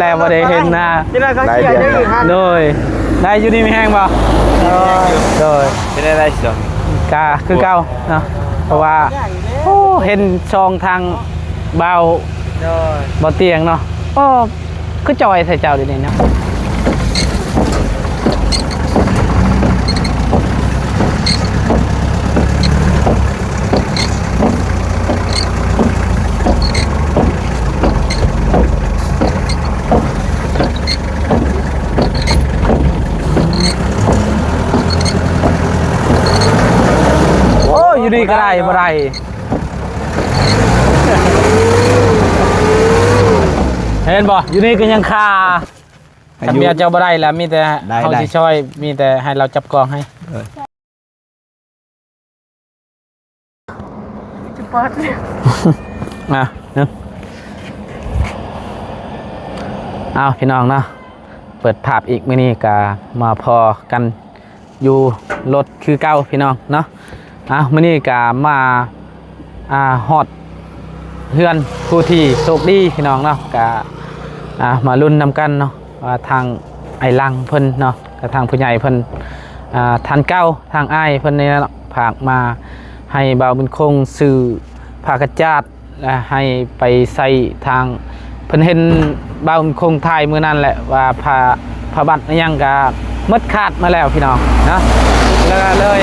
แต่บ่ได้เห็นหน้า ได้เดือน โดยได้อยู่นี่มีแห้งบ่โดย ไม่ได้สิ กาคือเก่าเนาะเพราะว่าโอ้เห็นช่องทางเบาบ่เตียงเนาะโอ้คือจอยใส่เจ้าดิเนี่ยเนาะอยู่ดีก็ได้บ่ได้เห็นบ่อยู่นี่ก็ยังคาทำเมียเจ้าบ่ได้แล้วมีแต่เขาสิช่วยมีแต่ให้เราจับกองให้จะเปิดอ่ะนึงเอาพี่น้องเนาะเปิดภาพอีกมื้อนี้ก็มาพอกันอยู่รถคือเก่าพี่น้องเนาะมื้อนี้ก็มาฮอดเฮือนผู้ที่โชคดีพี่น้องเนาะก็มาลุ้นนำกันเนาะว่าทางไอ้ลังเพิ่นเนาะกับทางผู้ใหญ่เพิ่นทันเก้าทางอ้ายเพิ่นนี่เนาะฝากมาให้บ่าวบุญคงซื้อผ้ากระจาดและให้ไปใส่ทางเพิ่นเห็นบ่าวบุญคงถ่ายมื้อนั้นแหละว่าผ้าบัตรยังก็หมดขาดมาแล้วพี่น้องเนาะแล้วก็เลย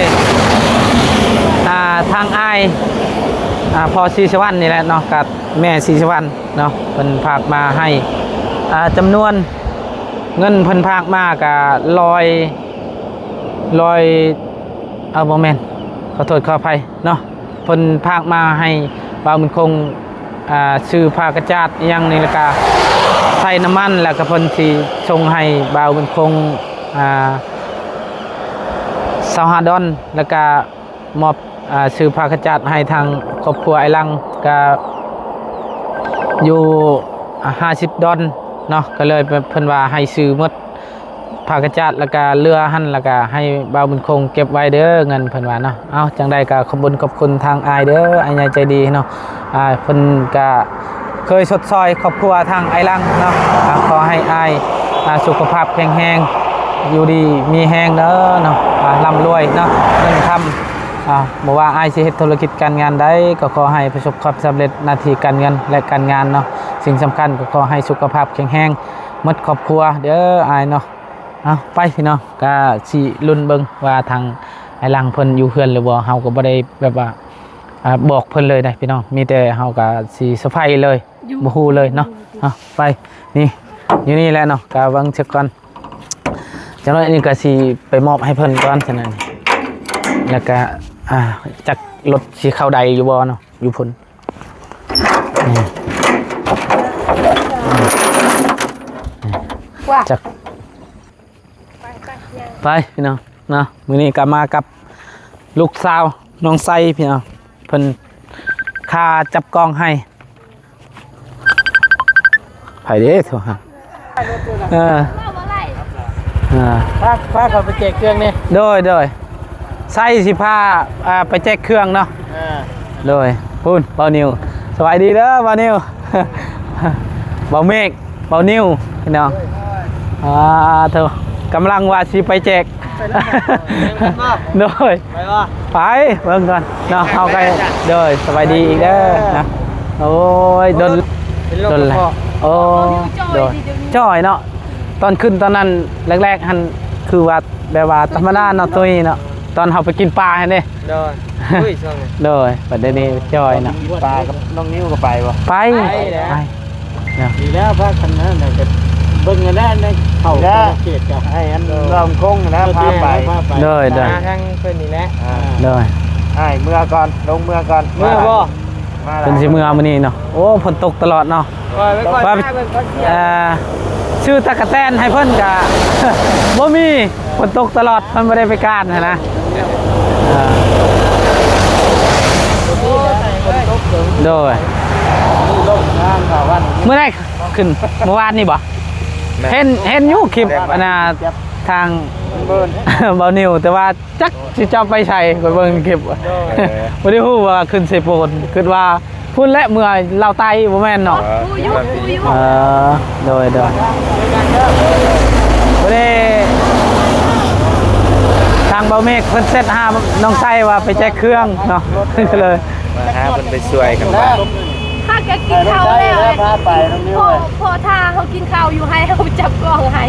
ทางอ้ายพอศรีชวันนี่แหละเนาะกับแม่ศรีชวันเนาะเพิ่นฝากมาให้จำนวนเงินเพิ่นฝากมากับลอยบ่แม่นขอโทษขออภัยเนาะเพิ่นฝากมาให้บ่าวบุญคงซื้อผ้ากระจาดอย่างนี้แล้วก็ใส่น้ำมันแล้วก็เพิ่นสิส่งให้บ่าวบุญคง25 ดอลแล้วก็มอบซื้อผ้ากระจาดให้ทางครอบครัวไอ้ลังก็อยู่50 ดอลเนาะก็เลยเพิ่นว่าให้ซื้อหมดผ้ากระจาดแล้วก็เรือหั่นแล้วก็ให้บ่าวบุญคงเก็บไว้เด้อเงินเพิ่นว่าเนาะเอาจังใดก็ขอบคุณทางอ้ายเด้ออ้ายใหญ่ใจดีเนาะเพิ่นก็เคยสดซอยครอบครัวทางไอ้ลังเนาะขอให้อ้ายสุขภาพแข็งแรงอยู่ดีมีแฮงเด้อเนาะร่ำรวยเนาะเงินทำบอกว่าอ้ายสิเฮ็ดธุรกิจการงานได้ก็ขอให้ประสบความสำเร็จหน้าที่การเงินและการงานเนาะสิ่งสำคัญก็ขอให้สุขภาพแข็งแรงหมดครอบครัวเด้ออ้ายเนาะเอาไปพี่น้องก็สิลุ้นเบิ่งว่าทางไอ้ลังเพิ่นอยู่เฮือนหรือบ่เฮาก็บ่ได้แบบว่าบอกเพิ่นเลยได้พี่น้องมีแต่เฮาก็สิเซอร์ไพรส์เลยบ่ฮู้เลยเนาะไปนี่อยู่นี่แหละเนาะก็วางเช็คก่อนจังนั้นนี่ก็สิไปมอบให้เพิ่นก่อนฉะนั้นแล้วก็จักรถสีขาวใดอยู่บ่เนาะอยู่พุ่นจักไปพี่น้องเนาะมื้อนี้ก็มากับลูกสาวน้องไซพี่น้องเพิ่นค่าจับกองให้ไผเด้โทรหาพาเขาไปแจกเครื่องนี่โดยไส้สิพาไปแจกเครื่องเนาะโดยพูนเบานิวสวัสดีเด้อเบานิว เบาเมฆเบานิวพี่น้องเธอกำลังว่าสิไปแจกโดยไปเบิ่งก่อนเนาะเอาไปโดยสวัสดีอีกเด้อนะโอ้ยโดนเลยโอ้โดยจ่อยเนาะตอนขึ้นตอนนั้นแรกๆหันคือว่าแบบว่าธรรมดาเนาะตัวนี้เนาะตอนเขาไปกินปลาเนี่ยโดยประเด็นนี้จ่อยเนาะปลากับน้องนิ้วก็ไปบ่ไปดีแล้วพระคันนั้นน่ะจะเบิ่งกันได้ในเขาเขตกับให้อันเราคงนะพาไปโดยทางเพิ่นนี่แหละโดยเมื่อก่อนลงเมื่อก่อนเมื่อบ่เป็นสิเมื่อมื้อนี้เนาะโอ้ฝนตกตลอดเนาะว่าชื่อตะกะแตนให้เพิ่นกะ บ่มีฝนตกตลอดเพิ่นบ่ได้ไปการนะโดยเมื่อไหร่ขึ้นเมื่อวานนี่บ่เห็นอยู่คลิปทางเบานิวแต่ว่าจักสิจะไปใช้ก็เบิ่งคลิปบ่ได้ฮู้ว่าขึ้นเซโปนคิดว่า พุ่นและเมื่อเราไตบ่แม่นเนาะโดยบ่ได้ทางเบาเมฆเพิ่นเซตหาน้องไส้ว่าไปแจกเครื่องเนาะก็เลย มาหาเพิ่นไปช่วยกันบ้าง ถ้าแกกินข้าวแล้วพอถ้าเขากินข้าวอยู่ให้เขาจับกล้องให้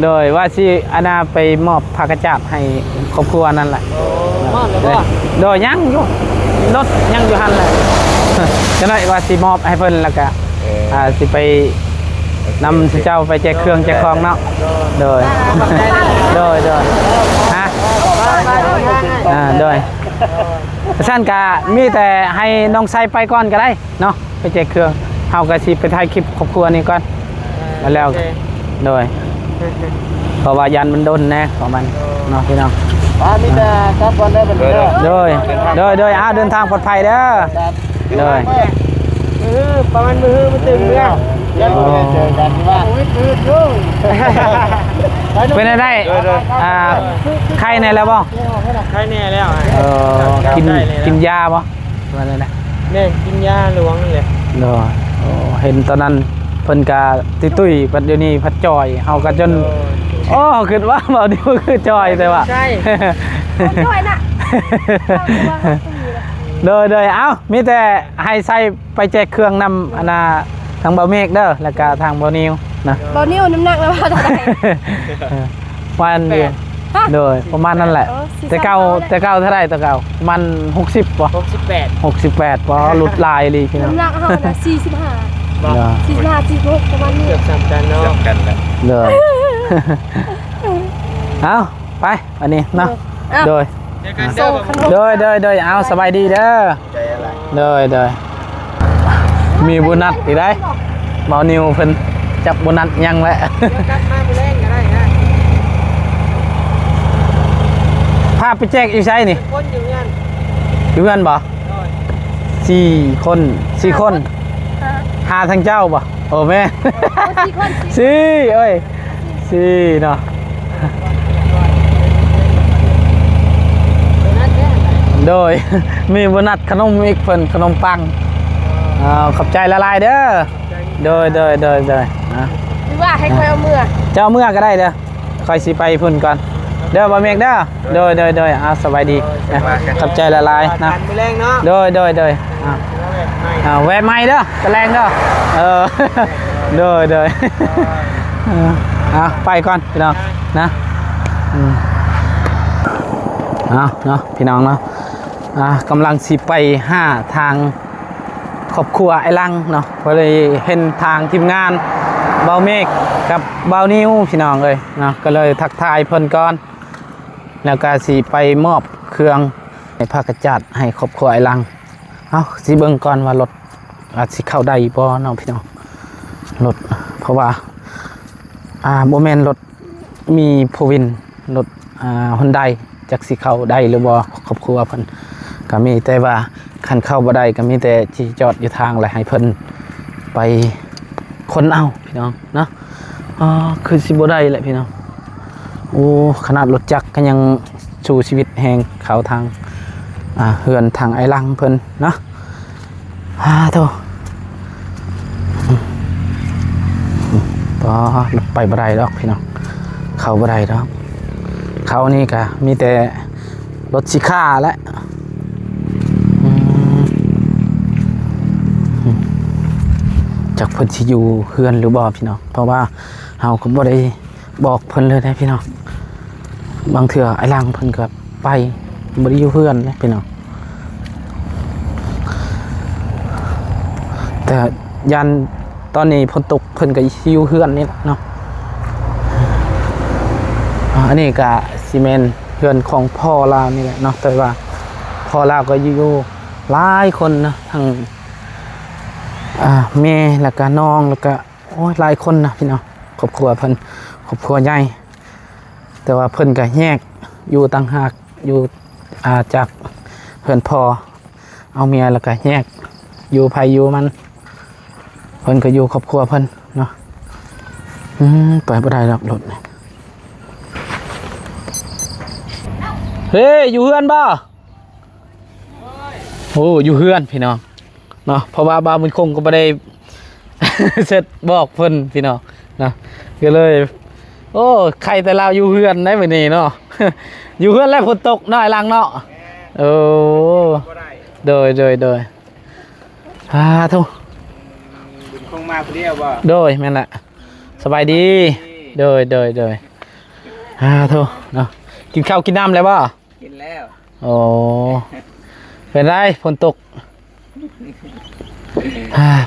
โดยว่าสิอาณาไปมอบผ้ากระจาดให้ครอบครัวนั่นแหละโดยยังอยู่รถยังอยู่หันแหละจะได้ว่าสิมอบให้เพิ่นแล้วก็สิไปนำเจ้าไปแจกเครื่องแจกของเนาะโดยฮะโดยสั้นกะมีแต่ให้น้องไซไปก่อนก็ได้เนาะไปแจกเครื่องเฮาก็สิไปถ่ายคลิปครอบครัวนี้ก่อนแล้วโดยเพราะว่ายันมันโดนแน่ของมันเนาะพี่น้องมีแต่ครับก่อนได้เป็นโดยเดินทางปลอดภัยเด้อโดยประมาณมือมันตึงเรื่องยังไม่ได้เจอกันว่าเป็นได้ไข้ในแล้วบ่ไข้แน่แล้วกินยาบ่ว่าได้นะเนี่ยกินยาหลวงเลยโดยเห็นตอนนั้นเพิ่นก็ตุ้ยปัจจุบันนี้พัดจอยเฮาก็จนคิดว่าเบาดิวคือจอยแต่ว่าใช่จอยน่ะโดยเอ้ามีแต่ให้ใส่ไปแจกเครื่องนำอนาทางเบาเมฆเด้อแล้วก็ทางเบานิวนะเบานิวน้ำหนักแล้วว่าเท่าไหร่วันเดียวโดยประมาณนั้นแหละแต่เก่าเท่าไหร่แต่เก่ามัน60ป่ะ68ป่ะหลุดลายเลยพี่น้องน้ำหนักเฮาน่ะ45 46ประมาณนี้สำคัญเนาะกันแหละเลยเอาไปอันนี้เนาะโดยเอาสบายดีเด้อโดยมีโบนัสอีกได้เบานิวเพิ่นจับโบนัสยังแหละพาไปแจกอีกใช่นี่อยู่เงินบ่4 คนหาทางเจ้าบ่โอ้แม่4เอ้ย4เนาะโดยมีโบนัสขนมอีกเพิ่นขนมปังขอบใจละลายเด้อโดยนะหรือว่าให้คอยเอามือเจ้าเมื่อก็ได้เด้อคอยสิไปพุ่นก่อนเด้อบ่เมกเด้อโดยสบายดีนะขอบใจละลายนะโดยแวะใหม่เด้อกระแรงเด้อโดยไปก่อนพี่น้องนะเนาะพี่น้องเนาะกำลังสิไปหาทางครอบครัวไอ้ลังเนาะก็เลยเห็นทางทีมงานเบาเมฆกับเบานิวพี่น้องเลยเนาะก็เลยทักทายเพิ่นก่อนแล้วก็สิไปมอบเครื่องในผ้ากระจาดให้ครอบครัวไอ้ลังสิเบิ่งก่อนว่ารถอาจสิเข้าได้บ่เนาะพี่น้องรถเพราะว่าบ่แม่นรถมีพูวินรถฮอนไดจักสิเข้าได้หรือบ่ครอบครัวเพิ่นก็มีแต่ว่าคันเข้าบ่ได้ก็มีแต่ที่จอดอยู่ทางแล้วให้เพิ่นไปคนเอาพี่น้องเนาะคือสิบ่ได้แหละพี่น้องโอ้ขนาดรถจักรก็ยังสู้ชีวิตแหงเข้าทางเฮือนทางไอ้ลังเพิ่นเนาะโธ่ไปบ่ได้ดอกพี่น้องเข้าบ่ได้ดอกเขานี่ก็มีแต่รถสิค่าและจากเพิ่นสิอยู่เฮือนหรือบ่พี่น้องเพราะว่าเฮาก็บ่ได้บอกเพิ่นเลยนะพี่น้องบางเทื่อไอ้ลังเพิ่นก็ไปบ่ได้อยู่เฮือนนะพี่น้องแต่ยันตอนนี้ฝนตกเพิ่นก็อยู่เฮือนนี่เนาะอันนี้ก็ซีเมนต์เฮือนของพ่อลาวนี่แหละเนาะแต่ว่าพ่อลาวก็อยู่หลายคนนะทั้งแม่แล้วก็น้องแล้วก็หลายคนนะพี่น้องครอบครัวเพิ่นครอบครัวใหญ่แต่ว่าเพิ่นก็แยกอยู่ต่างหากอยู่จากเพิ่นพ่อเอาเมียแล้วก็แยกอยู่ไผอยู่มันเพิ่นก็อยู่ครอบครัวเพิ่นเนาะไปบ่ได้ดอกรถเฮ้ยอยู่เฮือนบ่โอ้อยู่เฮือนพี่น้อง เนาะเพราะว่าบาวมันคงก็บ่ได้ เสร็จบอกเพิ่นพี่น้องเนาะก็เลย โอ้ใครแต่เราอยู่เฮือนได้มื้อนี้เนาะ อยู่เฮือนแล้วฝนตกเนาะไอ้ลังเนาะโอ้โดยทุก บุญคงมาคนเดียวบ่ โดยแม่นแหละสบายดีโดยทุกเนาะกินข้าวกินน้ำแล้วบ่ กินแล้ว โอ้เป็นไรฝนตก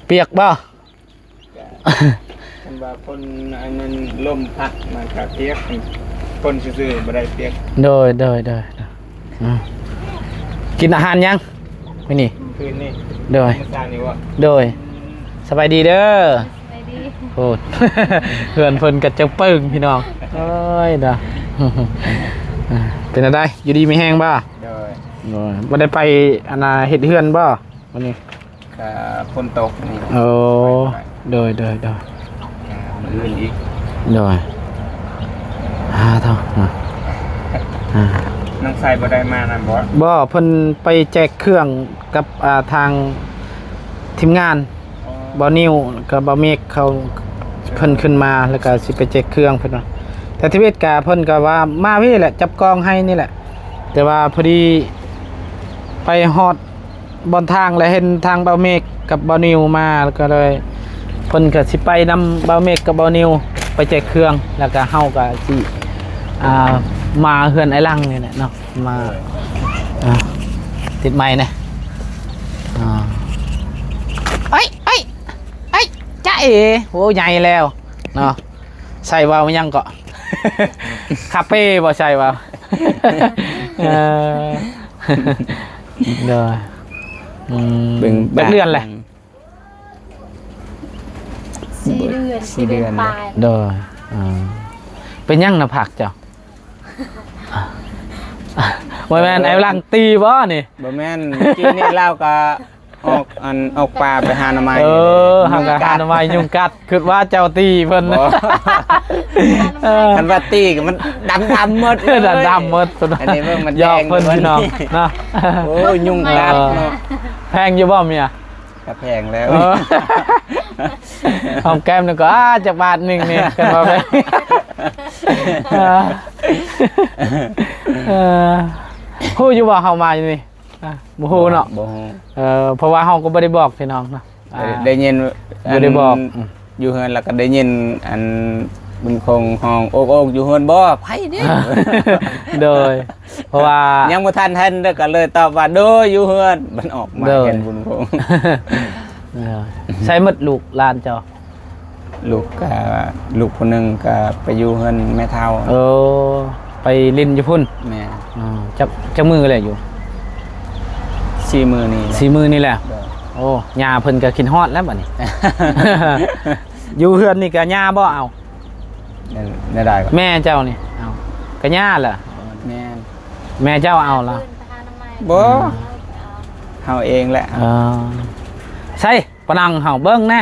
เปียกบ่ คำว่าคนอันนั้นลมพัดมากับเปียกคนซื่อๆบ่ได้เปียก โดยกินอาหารยังไม่นี่ คืนนี้ โดย มื้อเช้านี้ว่า โดยสบายดีเด้อ ไปดี โอ้เพื่อนเพิ่นกัดจังปึ้งพี่น้องเอ้ยเด้อ เป็นอะไรอยู่ดีไม่แห้งบ่ โดย โอ้ยบ่ได้ไปอันน่ะเฮ็ดเฮือนบ่วันนี้ ก็ฝนตกนี่ โอ้โดย มื้ออื่นอีก เท่าอ่า น้องชายบ่ได้มานํบ่ บ่เพิ่นไปแจกเครื่องกับทางทีมงานบ่นิวกับบ่เมฆเขาเพิ่นขึ้นมาแล้วก็สิไปแจกเครื่องเพิ่นว่าแต่ทีเวทกาเพิ่นก็ว่ามาพี่แหละจับกองให้นี่แหละแต่ว่าพอดีไปฮอดบนทางแล้วเห็นทางบ่เมฆกับบ่นิวมาแล้วก็เลยเพิ่นก็สิไปนำบ่เมฆกับบ่นิวไปแจกเครื่องแล้วก็เฮาก็สิมาเฮือนไอ้ลังนี่แหละเนาะมาติดไม้นะเอ้ยจ้าเอ๋โหใหญ่แล้วเนาะใส่วาวมันยังเกาะ คาเฟ่บ่ใช่วาว เด้อเบ็ดเลื่อนแหละ 4 เดือนปลาย เด้อเป็นยังนะผักเจ้าบ่แม่นไอ้ลังตีบ่นี่ บ่แม่นกินนี่เราก็ออกป่าไปหาหน่อไม้ หากะหาหน่อไม้ยุงกัดคิดว่าเจ้าตีเพิ่น คันว่าตีก็มันดำหมดเลย ดำหมด อันนี้มัน ยอกเพิ่นพี่น้องเนาะ โอ้ยยุงกัดเนาะ แพงอยู่บ่เมีย ก็แพงแล้ว หอมแก้มนึงก็จากบาทหนึ่งนี่กันมาไปฮู้อยู่บ่เฮามาอยู่นี่บ่ฮู้เนาะ บ่ฮู้ เพราะว่าเฮาก็บ่ได้บอกพี่น้องเนาะ ได้ยิน บ่ได้บอก อยู่เฮือนแล้วก็ได้ยินอันบุญคงห้องโอกอยู่เฮือนบ่ไผเด้ โดยเพราะว่า ยังบ่ทันเด้อก็เลยตอบว่าโดยอยู่เฮือนมันออกมาเห็นบุญคง ใช้หมดลูกหลานเจ้า ลูกคนหนึงก็ไปอยู่เฮือนแม่เฒ่า ไปลินอยู่พุ่น แม่ จักมือเลยอยู่ 4 มื้อนี้ 4 มือนี่แหละโอ้ย่าเพิ่นก็กินฮอดแล้วบัดนี้ อยู่เฮือนนี่ก็ย่าบ่เอา ได้ก็ แม่เจ้านี่เอาก็ย่าแหละ แม่เจ้าเอาละ บ่เฮาเองแหละ ใช่ปะนังเห่าเบิ้งแน่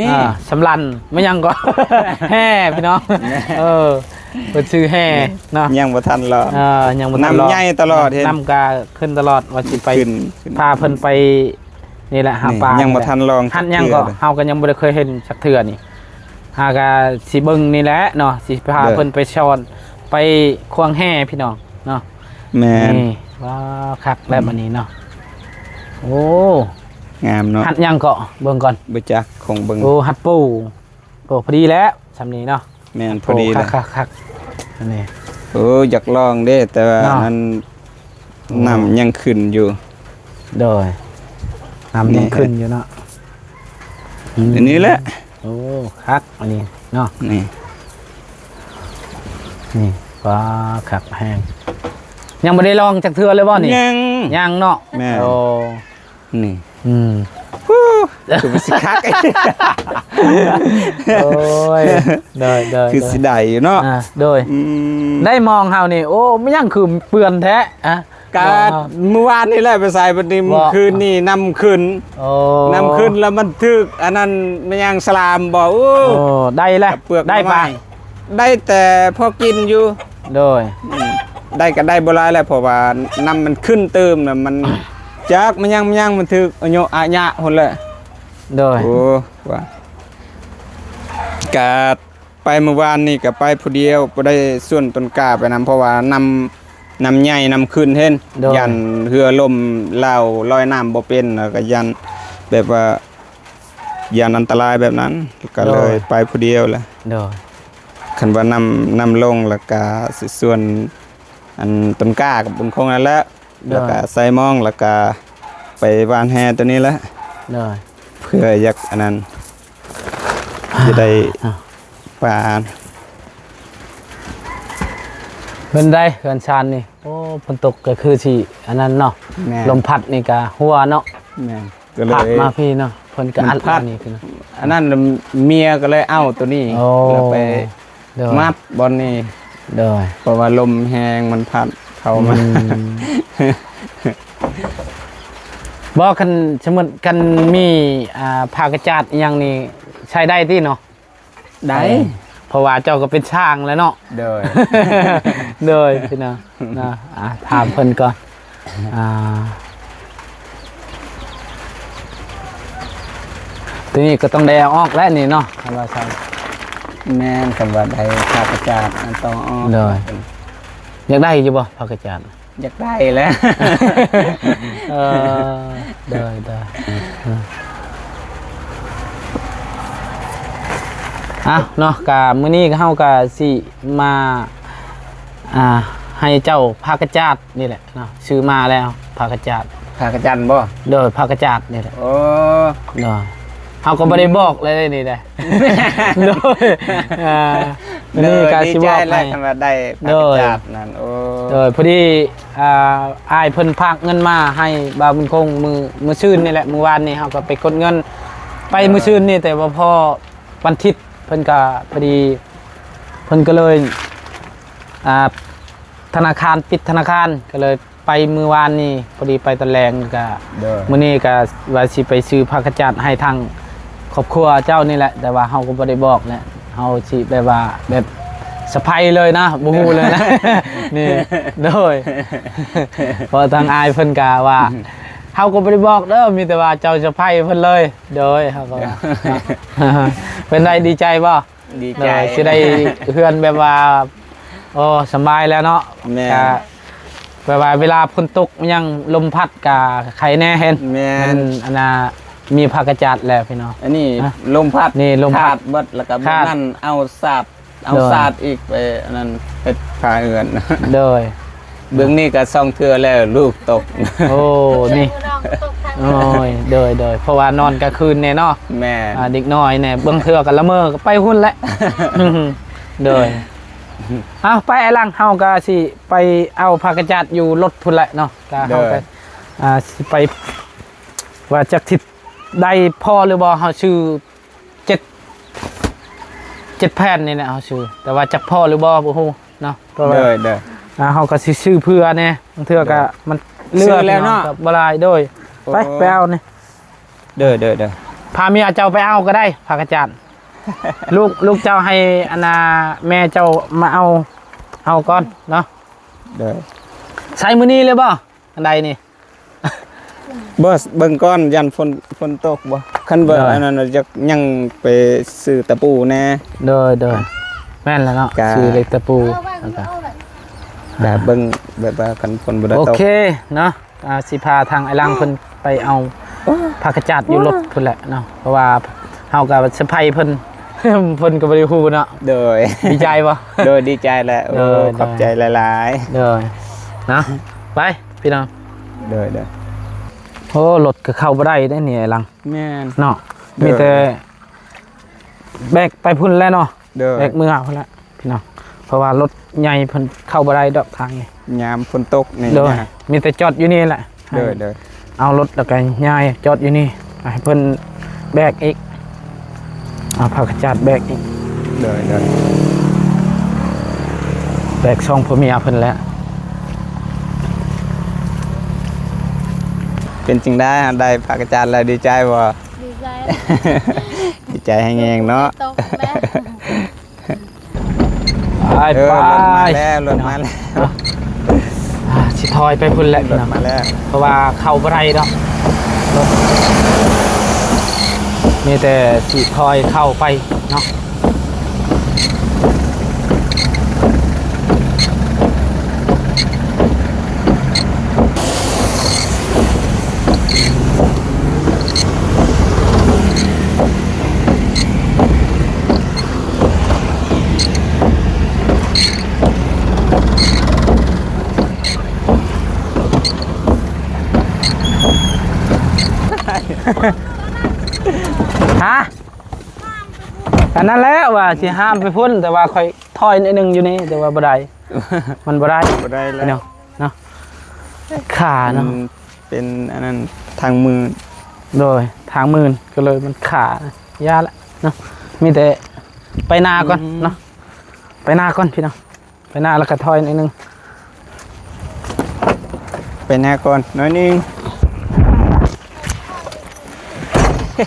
นี่ สำลันไม่ยังก็ แห่พี่น้องเป็นชื่อแห่เนาะ ยังบ่ทันหรอก ยังบ่ทันรอ น้ำใหญ่ตลอดเห็น น้ำกาขึ้นตลอดว่าสิไป ขึ้น พาเพิ่นไปนี่แหละหาปลา ยังบ่ทันลอง หันยังก็เฮาก็ยังบ่ได้เคยเห็นสักเทื่อนี่หากาสิเบิ่งนี่แหละเนาะสิพาเพิ่นไปช้อนไปควงแห่พี่น้องเนาะ แม่น นี่ว้าวคักแล้วบัดนี้เนาะโอ้ งามเนาะ หัดยังเกาะเบิ่งก่อน บ่จักคงเบิ่ง โอ้หัดปูโอ้พอดีแล้วสำนี้เนาะ แม่นพอดีเลย คักอันนี้ โอ้อยากลองเด้แต่ว่า เนาะ นั้นน้ำยังขึ้นอยู่ โดยน้ำยังขึ้นอยู่เนาะ อันนี้แหละ โอ้คักอันนี้เนาะ นี่ นี่ว้าคักแห้งยังไม่ได้ลองจากเทือเลยบ่นี่ ยังเนาะ แม่ โอ้ นี่ คือมันสิคัก โอ้ยโดย คือสิได้อยู่เนาะ โดยได้มองเฮานี่โอ้ไม่ยังคือเปื่อนแท้อะ กาเมื่อวานนี่แหละไปใส่บัดนี้ บ่ คืนนี่นำขึ้น โอ้ นำขึ้นแล้วมันทึกอันนั้นมันยังสลามบ่โอ้ โอ้ได้แล้ว กับเปลือก ได้ปะ ไม้ได้แต่พอกินอยู่ โดย ได้ก็ได้บ่หลายแล้วเพราะว่าน้ำมันขึ้นเติมน่ะมัน จักมันยังมันถึกอายุอาญะพุ่นแหละ โดย โอ้ว่ากะไปเมื่อวานนี่ก็ไปผู้เดียวบ่ได้ส่วนต้นกล้าไปนํเพราะว่านำใหญ่นำขึ้นเห็นยันเรือล่มลาวลอยน้ำบ่เป็นแล้วก็ยันแบบว่ายันอันตรายแบบนั้นก็เลยไปผู้เดียวแหละ โดย คันว่านำลงแล้วก็สิส่วนอันต้นกล้ากับบุญคงนั่นแหละแล้วก็ใส่มองแล้วก็ไปวานแฮตัวนี้แหละ โดย เพื่ออยากอันนั้นจะได้ปลา เพิ่นได้เฮือนชานนี่โอ้ฝนตกก็คือสิอันนั้นเนาะ แม่ ลมพัดนี่ก็หัวเนาะ แม่ก็เล พัด ย มาพี่เนาะเพิ่นก็อัด พัด มานี่คือ อันนั้นเมียก็เลยเอาตัวนี้ โอ้ แล้วไป โดย มัดบอลนี่ โดย เพราะว่าลมแหงมันพัดเข้ามา บ่คันสมมุติกันมีผ้ากระจาดอหยังนี่ใช้ได้ติเนาะ ได้ เพราะว่าเจ้าก็เป็นช่างแล้วเนาะ โดย โดยพี่น้องนะถามเพิ่นก่อนทีนี้ก็ต้องได้เอาออกแล้วนี่เนาะคำว่าใช่ แม่นคำว่าได้ภาคจาดอันต้องอ้อม เลย อยากได้อยู่บ่ผักกระจาด อยากได้แล้ว ได้เนาะกะมื้อนี้ก็เฮาก็สิมาให้เจ้าผักกระจาดนี่แหละเนาะซื้อมาแล้วผักกระจาด ภาคจันบ่ โดยผักกระจาดนี่แหละ โอ้ เนาะเฮาก็บ่ได้บอกเลยนี่ได้ โดยมื้อนี้ก็สิบอก ดีใจแล้ว ให้ คำว่าได้ภาคจาดนั่นโอ้ โดยพอดีอ้ายเพิ่นพากเงินมาให้บ่าวบุญคงมือชื่นนี่แหละมื้อวานนี่เฮาก็ไปกดเงินไปมื้อชื่นนี่แต่ว่าพอวันอาทิตย์เพิ่นก็พอดีเพิ่นก็เลยธนาคารปิดธนาคารก็เลยไปมื้อวานนี่พอดีไปตะแลงก็ เด้อ มื้อนี้ก็ว่าสิไปซื้อผักกระจัดให้ทางครอบครัวเจ้านี่แหละแต่ว่าเฮาก็บ่ได้บอกแหละเฮาสิแบบว่าแบบสะพายเลยนะบ่ฮู้เลยนะ นี่โดยเพราะทางอายเพิ่นก็ว่าเฮาก็บ่ได้บอกเด้อมีแต่ว่าเจ้าสะพายเพิ่นเลยโดยเฮาก็ว่า เป็นไดดีใจบ่ ดีใจ สิได้เฮือนแบบว่าโอ้สบายแล้วเนาะ แม่ ก็แบบว่าเวลาฝนตกมันยังลมพัดก็ใครแน่เห็น แม่ มัน น อันน่ะมีผักกระจัดแล้วพี่น้อง อันนี้ ฮะ ลมพัด นี่ลมพัด ขาเบิดแล้วก็ ขาด นั่นเอาสาดเอา โดย สาดอีกไปอันนั้นไปพาเอือน โดย เบื้องนี้ก็ซ่องเทือแล้วลูกตก โอ้นี่ น้องตกทาง โอ้ยโดยเพราะว่านอนกลางคืนเนี่ยเนาะ แม่ เด็กน้อยเนี่ยเบิ่งเทือกันละเมอก็ไปหุ้นแหละ โดยเอาไปไอ้ลังเฮาก็สิไปเอาผักกระจัดอยู่รถพุ่นแหละเนาะก็เฮาก็สิไปว่าจักทิศได้พอหรือบ่เฮาชื่อ7แผ่นนี่แหละเฮาชื่อแต่ว่าจักพอหรือบ่บ่ฮู้เนาะเพราะว่า เด้อ เฮาก็สิซื้อเพื่อแน่บางเทื่อก็มันเลือ ซื้อแล้วเนาะ กับบลายโดย โอ้ ไปเอานี่ เด้อ พาเมียเจ้าไปเอาก็ได้ผักกระจัด ลูกเจ้าให้อนาแม่เจ้ามาเอาก่อนเนาะ เด้อ ใช้มื้อนี้เลยบ่อันใดนี่ บ่เบิ่งก้อนยันฝนตกบ่คันเบิ่ง ได้ อันนั้นจะยังไปซื้อตะปูแน่ โดยแม่นแล้วเนาะ กะ ซื้อเหล็กตะปู เอาไว้ แล้วก็ เอาไว้ แบบเบิ่งแบบว่าคันฝนบ่ได้ โอ ตก เคเนาะสิพาทางไอ้ลังเพิ่นไปเอาผักกระจัดอยู่รถพุ่นแหละเนาะเพราะว่าเฮาก็สะพายเพิ่น เพิ่นก็บ่ได้ฮู้เนาะ โดย ดีใจบ่ โดยดีใจแหละโอ้ เด้อ ขอบใจหลาย เด้อนะไปพี่น้อง ๆเด้อ โอ้รถก็เข้าบ่ได้ได้นี่ไอ้ลัง แม่น เนาะ เด้อ มีแต่แบกไปพุ่นแล้วเนาะ เด้อ แบกมือพุ่นแล้วพี่น้องเพราะว่ารถใหญ่เพิ่นเข้าบ่ได้ดอกทางนี้ ยามฝนตกนี่ เด้อ นะ มีแต่จอดอยู่นี่แหละ เด้อ เอารถแล้วก็ย้ายจอดอยู่นี่ให้เพิ่นแบกอีกเอาผักกระจาดแบกอีก เด้อ แบกช่องพ่อเมียเพิ่นแล้ว เป็นจริงได้ปากกระจานแล้วดีใจบ่ ดีใจ ดีใจให้แงงเนาะ ตกแล้ว ไป รถมาแล้ว สิ สิถอยไปพุ่นแหละ รถมาแล้ว เพราะว่าเข้าบ่ได้ดอกรถมีแต่สิถอยเข้าไปเนาะฮะอันนั้นแหละว่าสิห้ามไปพุ่นแต่ว่าค่อยถอยนิดนึงอยู่นี่แต่ว่าบ่ได้ มันบ่ได้ บ่ได้แล้ว เนาะเนาะขาเนาะ มันเป็นอันนั้นทางมือ โดยทางมืนก็เลยมันขายาละเนาะมีแต่ไปนาก่อนเนาะไปนาก่อนพี่น้องไปนาแล้วก็ถอยนิดนึง ไปหน้าก่อนน้อยนึง โ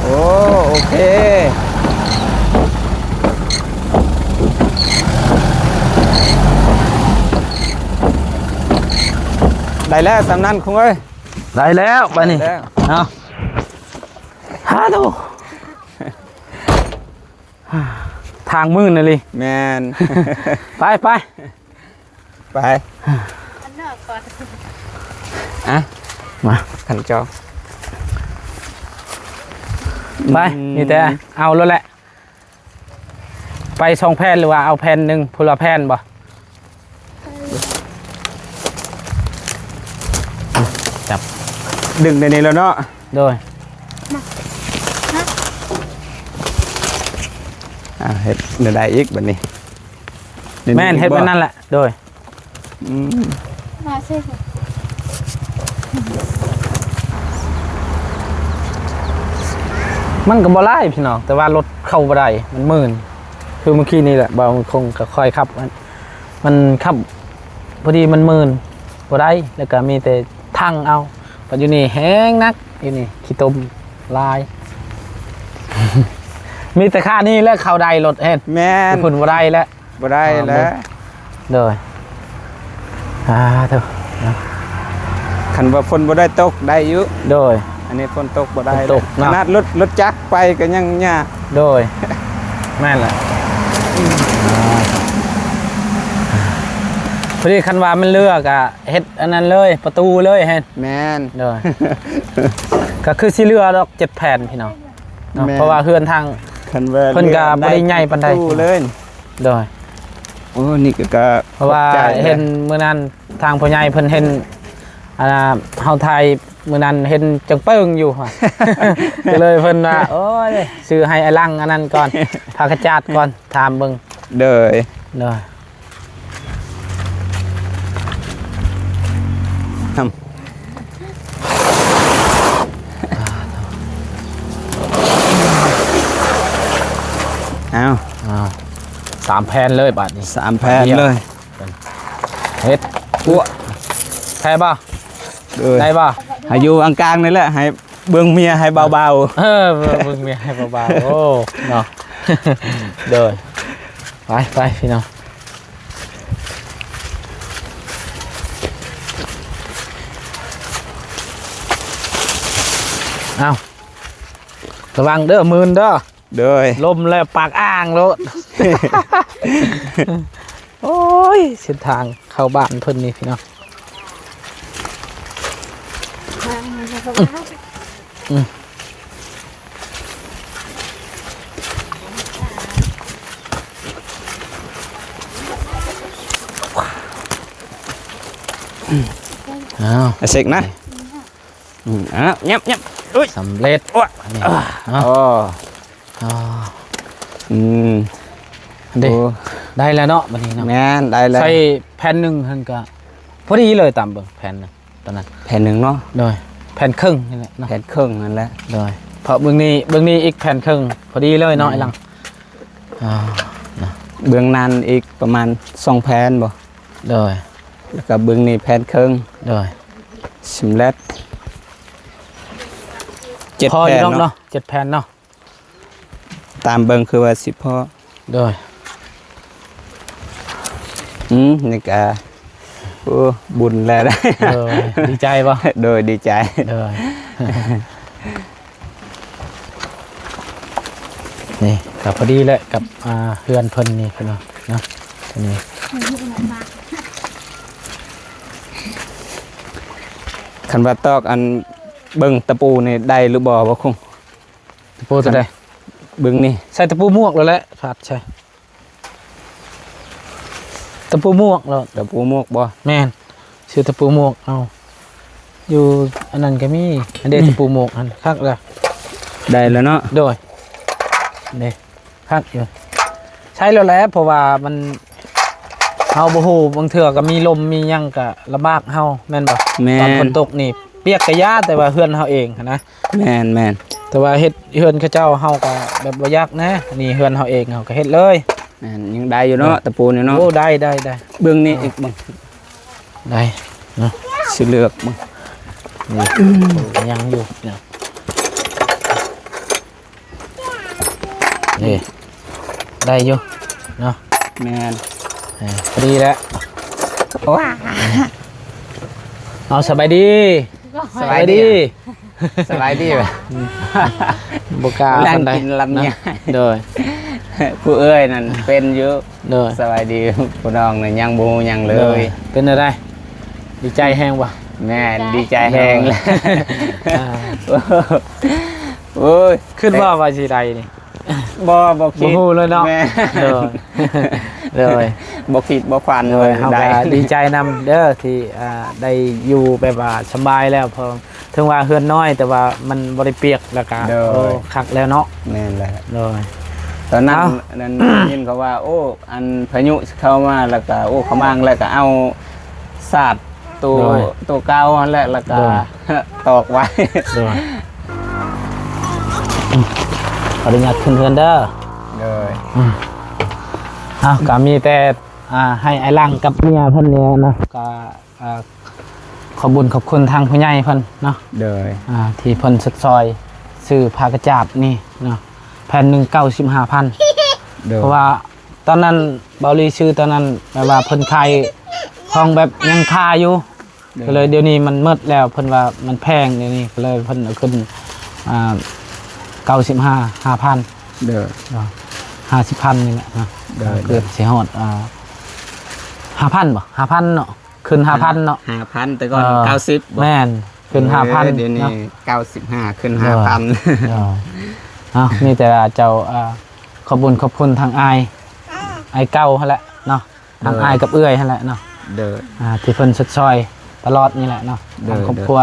อ้โอเคได้แล้วสำนันคุณเอ้ย ได้แล้วไปนี่ ได้แล้ว เอาฮาโตทางมืนน่ะลิ แมน ไปไป ไป อันเนอะก่อน อ่ะ มา ขันจอง ไปนี่แต่เอาแล้วแหละไปสองแผ่นหรือว่าเอาแผ่นหนึ่งพละแผ่นบ่จับ ดึงในนี้แล้วเนาะ โดย เฮ็ดเดี๋ยวได้อีกแบบนี้ แม่นเฮ็ดไปนั่นแหละโดย อืม มาใช่ไหม มันก็บ่ไล่พี่น้องแต่ว่ารถเข้าบ่ได้มันมื่นคือเมื่อกี้นี่แหละบ่มันคงก็ค่อยขับมันขับพอดีมันมื่นบ่ได้แล้วก็มีแต่ทั้งเอาปัจจุบันนี้แห้งนักอยู่นี่ขี้ตมลาย มีแต่ค่านี่แล้วเข้าได้รถเฮ็ด แม่น พุ่นบ่ได้แล้ว บ่ได้แล้ว โดยเถอะ คันว่าฝนบ่ได้ตกได้อยู่ โดย อันนี้ฝนตกบ่ได้ ฝนตก ข เนาะ นาดรถจักรไปก็ยังยาก โดย แม่นแหละพอดีคันว่ามันเลือกอะเฮ็ดอันนั้นเลยประตูเลยเฮ็ด แม่น โดย ก็คือสิเลือดอก7แผ่นพี่น้องเนาะ แม่น เพราะว่าเฮือนทาง คันว่า เพิ่นก็บ่ได้ใหญ่ปานใด ตู้เลย โดย โอ้นี่ก็ เพราะว่า ขอบใจนะ เห็นมื้อนั้นทางพ่อใหญ่เพิ่นเห็นเฮาไทยมื้อนั้นเห็นจังเปิ้งอยู่ ว่ะ ก็เลยเพิ่นว่าโอ้ยซื้อให้ไอ้ลังอันนั้นก่อนพากระจาดก่อนถามเบิ่ง เด้อ เด้อ ทำเอา อ้าว3แผ่นเลยบาดนี้ 3แผ่นเลย เฮ็ด ปั้ว แพ้บ่ เด้อ ได้บ่ ให้อยู่อังกลางนี่แหละให้เบิ่งเมียให้เบา เบิ่งมีให้เบาๆโอ้เนาะ เด้อไปพี่น้องเอาระวังเด้อมืนเด้อ ๆเด้อ ลมแล้วปากอ่างโลด โอ้ยเส้นทางเข้าบ้านเพิ่นนี่พี่น้องอ้าว เอาเสกนะยับอุ้ย สำเร็จ โอ้ นี่ อ๋ เอา อ อ๋อ อืม เด้ โอ้ ได้แล้วเนาะบัดนี้เนาะ แม่นได้แล้ว ใส่แผ่นหนึ่งเพิ่นก็พอดีเลยตามเบิ่งแผ่นน่ะตอนนั้น แผ่นหนึ่งเนาะ โดยแผ่นครึ่งนี่แหละเนาะ แผ่นครึ่งนั่นแหละ โดยเพราะเบิ่งนี้อีกแผ่นครึ่งพอดีเลยเนาะไอ้หลัง เบื้องนั้นอีกประมาณ2แผ่นบ่ โดย แล้วก็เบื้องนี้แผ่นครึ่ง โดย สำเร็จ7 พออ แผ่ ยู่ น เนาะ เนาะ 7แผ่นเนาะ ตามเบิ่งคือว่าสิพอ โดย นี่ก็โอ้บุญแล้วได้ โดยดีใจบ่ โดยดีใจ โดย นี่กับพอดีเลยกับเพื่อนเพิ่นนี่เพิ่นเนาะเนาะนี่ คันว่าตอกอันเบิ่งตะปูนี่ได้หรือบ่บ่คง ตะปูตัวใด เบิ่งนี่ ใส่ตะปูมวกแล้วแหละผัดใช่ตะปูมวกแล้ว ตะปูมวกบ่ แม่นชื่อตะปูมวกเอาอยู่อันนั้นก็มีอันเดตะปูมวกอันคักเลย ได้แล้วเนาะ โดยนี่คักอยู่ใช้แล้วแหละเพราะว่ามันเฮาบ่ฮู้บางเทื่อก็มีลมมีหยังก็ลำบากเฮาแม่นบ่ แม่ ตอนฝ น นตกนี่เปียกกะยาแต่ว่าเฮือนเฮาเองหั้นนะ แม่นแม่น แต่ว่าเฮ็ดเฮือนเขาเจ้าเฮาก็แบบบ่ยากนะนี่เฮือนเฮาเองเฮาก็เฮ็ดเลย แม่นยังได้อยู่เนาะตะปูนี่เนาะ โอ้ได้ เบิ่งนี่อีกเบิ่ง ได้เนาะ สิเลือกเบิ่ง นี่ยังอยู่เนี่ยนี่ได้อยู่เนาะ แม่น พอดีแล้วเอาสบายดี สบายดีสบายดีป่ะ บกล้า นั่ง ปานใด กินลำไย โดย ผู้เอ้ยนั่นเป็นอยู่ โดย สบายดีผู้น้องนี่ยังบ่ฮู้หยังเล โด ย เป็นอะไรดีใจแห้งวะ แม่นดีใจแฮงเลย อ่า โอ้ย ขึ้นว่าสิใดนี่ บ่คิ บ่ ด ฮู้เลยเนาะ แม่ โดยโดย บ่คิดบ่ฝัน โดยเฮา ได้ ก็ดีใจนำเด้อที่ได้อยู่แบบว่าสบายแล้วเพอถึงว่าเฮือนน้อยแต่ว่ามันบ่ได้เปียกแล้วก็โอ้คักแล้วเนาะ แม่นแหละ โดย ตอนนั้น เอ้า นั้น ยินเขาว่า โอ้อันพายุเข้ามาแล้วก็โอ้เขามางแล้วก็เอาสาดตัวเก่านั่นแหละแล้วก็ตอกไว้ โดยขออนุญาตขึ้นเฮือนเด้อ เลย ก็มีแต่ให้ไอ้ลังกับเมียเพิ่นเนี่ยนะก็ขอบุญขอบคุณทางผู้ใหญ่เพิ่นเนาะ เลย ที่เพิ่นสุดซอยซื้อผ้ากระจาดนี่เนาะแผ่นหนึ่ง95,000 เลย เพราะว่าตอนนั้นเบาลีซื้อตอนนั้นแบบว่าเพิ่นขายของแบบยังคาอยู่ก็เลยเดี๋ยวนี้มันหมดแล้วเพิ่นว่ามันแพงเดี๋ยวนี้ก็เลยเพิ่นเอาขึ้น5,000 เลย 50,000นี่แหละนะ ได้ เกือบสิฮอด5,000บ่5,000เนาะขึ้น 5,000เนาะ 5,000แต่ก่อน 90บ่ แม่นขึ้น 5,000 เดี๋ยวนี้ เนาะ 95ขึ้น เออ มีแต่ว่าเจ้าขอบคุญขอบคุณทางอายเก่าหั่นแหละเนาะทางอายกับเอื้อยหั่นแหละเนาะ เด้อ ที่เพิ่นสุดซอยตลอดนี่แหละเนาะ เด้อ ทางครอบครัว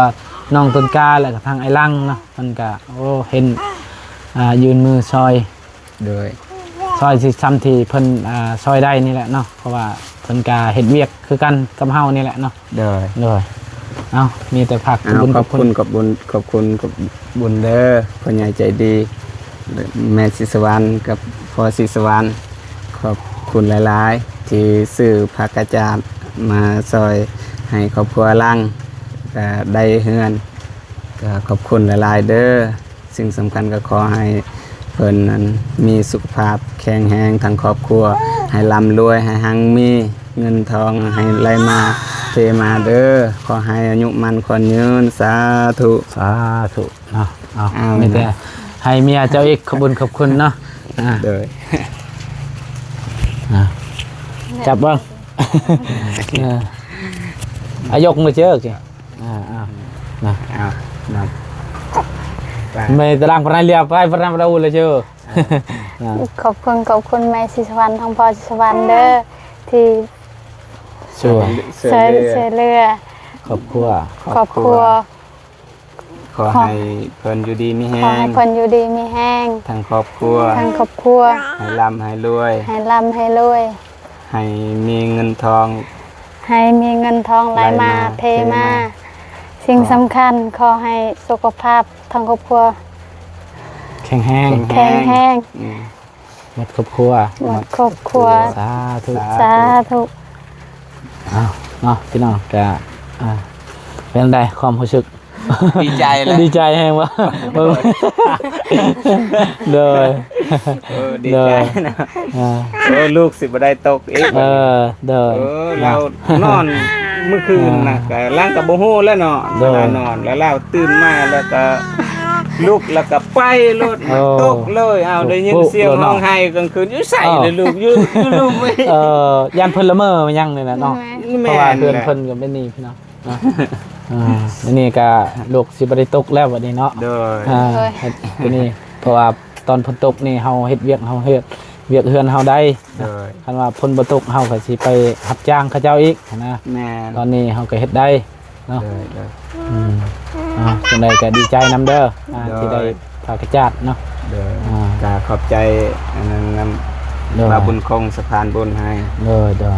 น้องต้นกาแล้วก็ทางไอ้ลังเนาะมันก็โอ้เห็นยืนมือซอย เด้อ ซอยสิซ้ำที่เพิ่นซอยได้นี่แหละเนาะเพราะว่าเพิ่นก็เฮ็ดเวียกคือกันกับเฮานี่แหละเนาะ เด้อ เลยเอามีแต่ผัก เอาขอบคุณกับบุญเด้อพ่อใหญ่ใจดี แม่ศิสวรรณกับพ่อศิสวรรณขอบคุณหลายๆ ที่ซื้อผักกระจาดมาซอยให้ครอบครัวลังก็ได้เฮือนก็ขอบคุณหลายๆเด้อสิ่งสำคัญก็ขอให้เพิ่นนั้นมีสุขภาพแข็งแรงทั้งครอบครัวให้ร่ำรวยให้หังมีเงินทองให้ไหลมาเทมาเด้อขอให้อายุมันคนยืนสาธุ สาธุเนาะเอา เอา มีแต่ให้เมียเจ้าอีกขอบคุญขอบคุณเนาะ เด้อ จับบ้างอายกมือเจอกี่นะ เอานับไป ไม่ตารางพนันเรียบไปพนันเราเลยเจอ ขอบคุณแม่ศิสวรรณทางพ่อศิสวรรณเด้อที่ ช่วย เสื้อ ช่วย เลือ ช่วยเหลือ ครอบครัว ครอบครัว ขอให้เพิ่นอยู่ดีมีแฮ ขอให้ ง เพิ่นอยู่ดีมีแห้ง ทั้งครอบครัว ทางครอบครัว ให้ร่ำให้รวย ให้ร่ำให้รวย ให้มีเงินทอง ให้มีเงินทองไหลมาเทมา สิ่งสำคัญขอให้สุขภาพทางครอบครัว แข็งแห้ง แข็งแรง อืม หมดครอบครัว หมดครอบครัว สาธุ สาธุ อ้าวเนาะพี่น้องก็เป็นไงความรู้สึก ดีใจแล้ว ดีใจแฮงวะเลย ดีใจนะลูกสิบ่ได้ตกอีก เดิน เรานอนเมื่อคืนน่ะก็ล้างกับบ่ฮู้แล้วเนาะเวลานอนแล้วเราตื่นมาแล้วก็ลุกแล้วก็ไปรถตกเลยเอาได้ยินเสียงร้องไห้กลางคืนอยู่ใส่เลยลูกอยู่ลูกไม่ ยันเพิ่นละเมอมันยังเลยนะเนาะเพราะว่าเพิ่นก็เป็นนี่พี่น้องอันนี้ก็ลูกสิบ่ได้ตกแล้ววันนี้เนาะ เด้อ ตัวนี้เพราะว่าตอนฝนตกนี่เฮาเฮ็ดเวียกเฮาเฮ็ดเวียกเฮือนเฮาได้ เด้อ คันว่าฝนบ่ตกเฮาก็สิไปรับจ้างเขาเจ้าอีกนะ แม่น ตอนนี้เฮาก็เฮ็ดได้เนาะ เด้อ จังไดก็ดีใจนำเด้อที่ได้พากระจาดเนาะ เด้อก็ขอบใจอันนั้นนำ เด้อ มาบุญคงสะพานบุญให้ เด้อ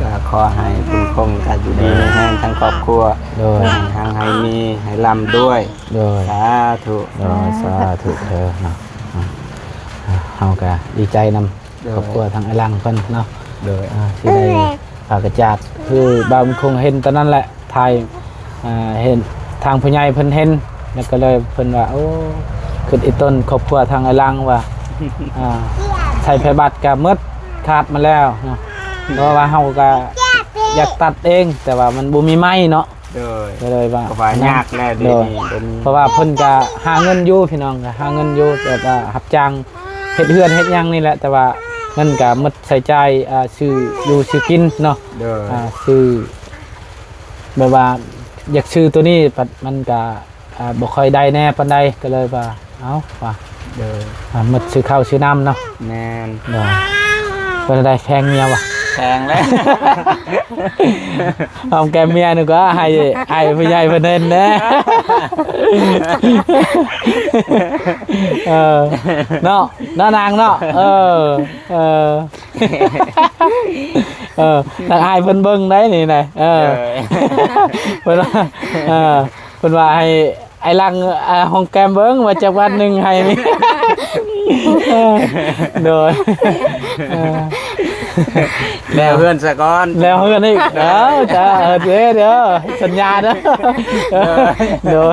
ก็ขอให้บุญคงก็อยู่ดีมีแห้งทั้งครอบครัว เด้อ ทางให้มีให้ร่ำด้วย เด้อ สาธุ เด้อสาธุเด้อเนาะเฮาก็ดีใจนำครอบครัวทางไอ้ลังเพิ่นเนาะ เด้อ ที่ได้พากระจาดคือบ่าวมันคงเห็นตอนนั้นแหละถ่ายเห็นทางผู้ใหญ่เพิ่นเห็นแล้วก็เลยเพิ่นว่าโอ้ขึ้นอีต้นครอบครัวทางไอ้ลังว่าใช้ไผบัตรก็หมดขาดมาแล้วเนาะเพราะว่าเฮาก็อยากตัดเองแต่ว่ามันบ่มีไม้เนาะ เด้อ ก็เลยว่า ก็ว่ายากแล้วเดี๋ยวนี้ เพราะว่าเพิ่นก็หาเงินอยู่พี่น้องก็หาเงินอยู่แบบว่ารับจ้างเฮ็ดเฮือนเฮ็ดหยังนี่แหละแต่ว่าเงินก็หมดใช้จ่ายซื้ออยู่ซื้อกินเนาะ เด้อ ซื้อแบบว่าอยากซื้อตัวนี้มันก็บ่ค่อยได้แน่ปานใดก็เลยว่าเอาว่า เด้อ หมดซื้อข้าวซื้อน้ำเนาะ แม่น เด้อเพิ่นได้แพงเมียวะ แพงแล้ว เอาแกเมียนึกว่าให้ผู้ใหญ่เพิ่นเห็นแน่เนาะนางเนาะทางอายเพิ่นเบิ่งได้นี่น่ะเพิ่นว่าเพิ่นว่าให้ไอ้ลังห้องแกมเบิ่งว่าจักวันหนึงให้นี่โดย แล้วเพื่อนสะก้อน แล้วเฮือนอีกจ้าเดี๋ยวสัญญาเด้อเดี๋ยว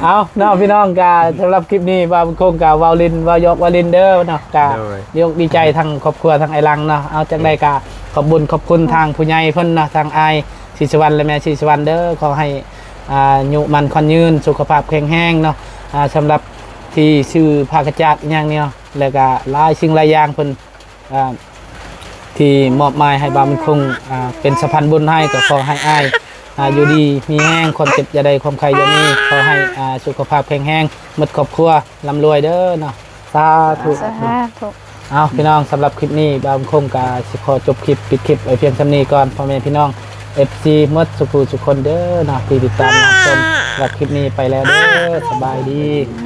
เอาเนาะพี่น้องกาสำหรับคลิปนี้ว่าคงกาวาลินวายกวาลินเด้อเนาะกาดีใจทั้งครอบครัวทั้งไอ้ลังเนาะเอาจังได๋กาขอบคุณทางผู้ใหญ่เพิ่นเนาะทางอายศรีสวรรณและแม่ศรีสวรรณเด้อขอให้ยุมันคอนยืนสุขภาพแข็งแรงเนาะสำหรับที่ชื่อภาคจัดอย่างนี้เนาะแล้วก็หลายสิ่งหลายอย่างเพิ่นที่มอบหมายให้บามันคงเป็นสะพานบุญให้ก็ขอให้อ้ายอยู่ดีมีแห้งความเจ็บอย่าได้ความใครอย่ามีขอให้สุขภาพแข็งแรงหมดครอบครัวร่ำรวยเด้อเนาะสาธุ สาธุ เอาพี่น้องสำหรับคลิปนี้บามันคงกาสิขอจบคลิปปิดคลิปไว้เพียงเท่านี้ก่อนพ่อแม่พี่น้อง FC หมดสุขทุกคนเด้อเนาะที่ติดตามรับชมรับคลิปนี้ไปแล้วเด้อสบายดี ส